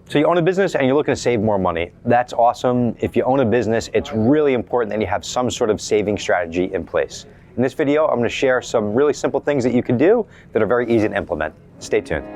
So you own a business and you're looking to save more money. That's awesome. If you own a business, it's really important that you have some sort of saving strategy in place. In this video, I'm going to share some really simple things that you can do that are very easy to implement. Stay tuned.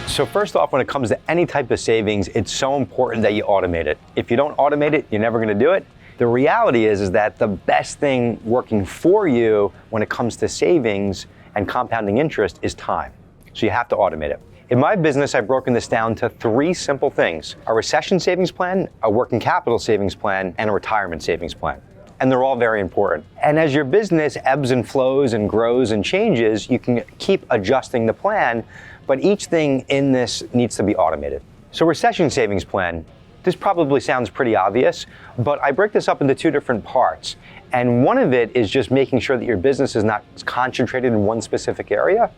So first off, when it comes to any type of savings, it's so important that you automate it. If you don't automate it, you're never going to do it. The reality is that the best thing working for you when it comes to savings and compounding interest is time. So you have to automate it. In my business, I've broken this down to 3 simple things: a recession savings plan, a working capital savings plan, and a retirement savings plan. And they're all very important. And as your business ebbs and flows and grows and changes, you can keep adjusting the plan, but each thing in this needs to be automated. So recession savings plan, this probably sounds pretty obvious, but I break this up into 2 different parts. And one of it is just making sure that your business is not concentrated in one specific area.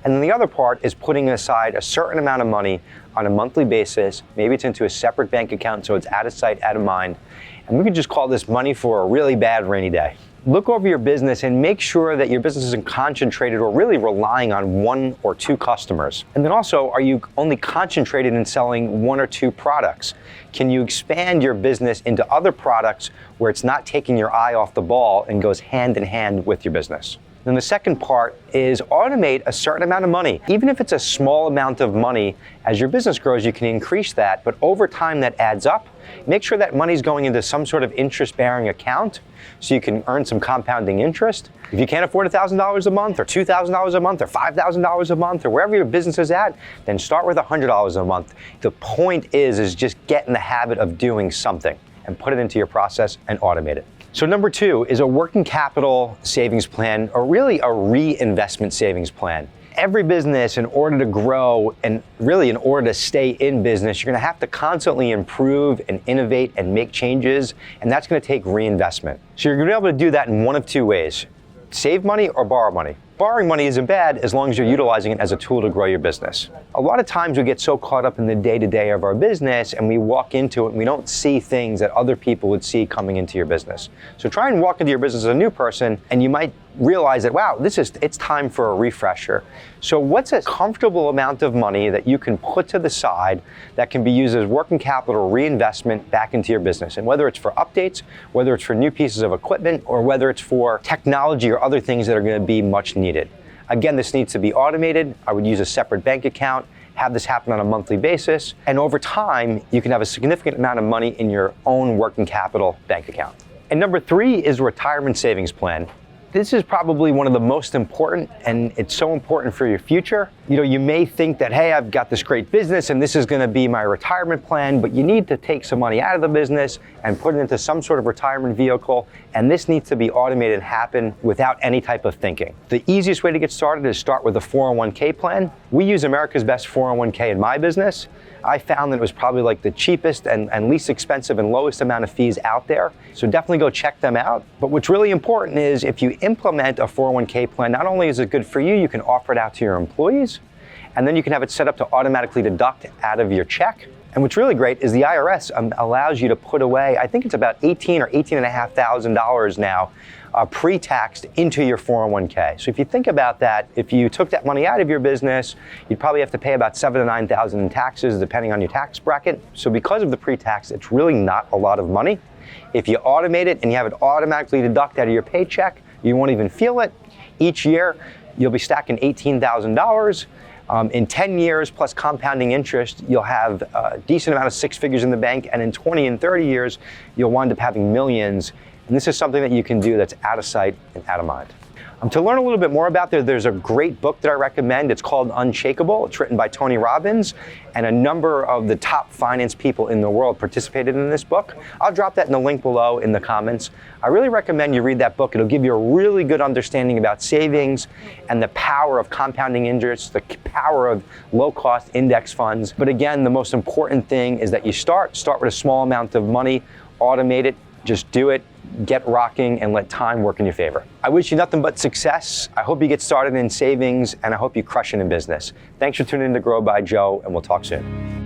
And then the other part is putting aside a certain amount of money on a monthly basis. Maybe it's into a separate bank account so it's out of sight, out of mind. And we could just call this money for a really bad rainy day. Look over your business and make sure that your business isn't concentrated or really relying on 1 or 2 customers. And then also, are you only concentrated in selling 1 or 2 products? Can you expand your business into other products where it's not taking your eye off the ball and goes hand in hand with your business? Then the second part is automate a certain amount of money. Even if it's a small amount of money, as your business grows, you can increase that, but over time that adds up. Make sure that money's going into some sort of interest-bearing account so you can earn some compounding interest. If you can't afford $1,000 a month or $2,000 a month or $5,000 a month or wherever your business is at, then start with $100 a month. The point is just get in the habit of doing something and put it into your process and automate it. So number 2 is a working capital savings plan, or really a reinvestment savings plan. Every business, in order to grow and really in order to stay in business, you're going to have to constantly improve and innovate and make changes, and that's going to take reinvestment. So you're going to be able to do that in one of 2 ways: save money or borrow money. Borrowing money isn't bad as long as you're utilizing it as a tool to grow your business. A lot of times we get so caught up in the day-to-day of our business and we walk into it and we don't see things that other people would see coming into your business. So try and walk into your business as a new person and you might realize that, wow, it's time for a refresher. So what's a comfortable amount of money that you can put to the side that can be used as working capital reinvestment back into your business? And whether it's for updates, whether it's for new pieces of equipment, or whether it's for technology or other things that are going to be much needed. Again, this needs to be automated. I would use a separate bank account, have this happen on a monthly basis, and over time, you can have a significant amount of money in your own working capital bank account. And number 3 is retirement savings plan. This is probably one of the most important, and it's so important for your future. You know, you may think that, hey, I've got this great business and this is going to be my retirement plan, but you need to take some money out of the business and put it into some sort of retirement vehicle, and this needs to be automated and happen without any type of thinking. The easiest way to get started is start with a 401k plan. We use America's Best 401k in my business. I found that it was probably like the cheapest and least expensive and lowest amount of fees out there. So definitely go check them out. But what's really important is if you implement a 401k plan, not only is it good for you, you can offer it out to your employees, and then you can have it set up to automatically deduct out of your check. And what's really great is the IRS allows you to put away, I think it's about $18,000 or $18,500 now, pre-taxed into your 401k. So if you think about that, if you took that money out of your business, you'd probably have to pay about $7,000 to $9,000 in taxes, depending on your tax bracket. So because of the pre-tax, it's really not a lot of money. If you automate it and you have it automatically deduct out of your paycheck, you won't even feel it. Each year, you'll be stacking $18,000. In 10 years plus compounding interest, you'll have a decent amount of 6 figures in the bank, and in 20 and 30 years, you'll wind up having millions. And this is something that you can do that's out of sight and out of mind. To learn a little bit more about there's a great book that I recommend. It's called Unshakable. It's written by Tony Robbins, and a number of the top finance people in the world participated in this book. I'll drop that in the link below in the comments. I really recommend you read that book. It'll give you a really good understanding about savings and the power of compounding interest, the power of low-cost index funds. But again, the most important thing is that you start with a small amount of money, automate it, just do it, get rocking, and let time work in your favor. I wish you nothing but success. I hope you get started in savings, and I hope you crush it in business. Thanks for tuning in to Grow by Joe, and we'll talk soon.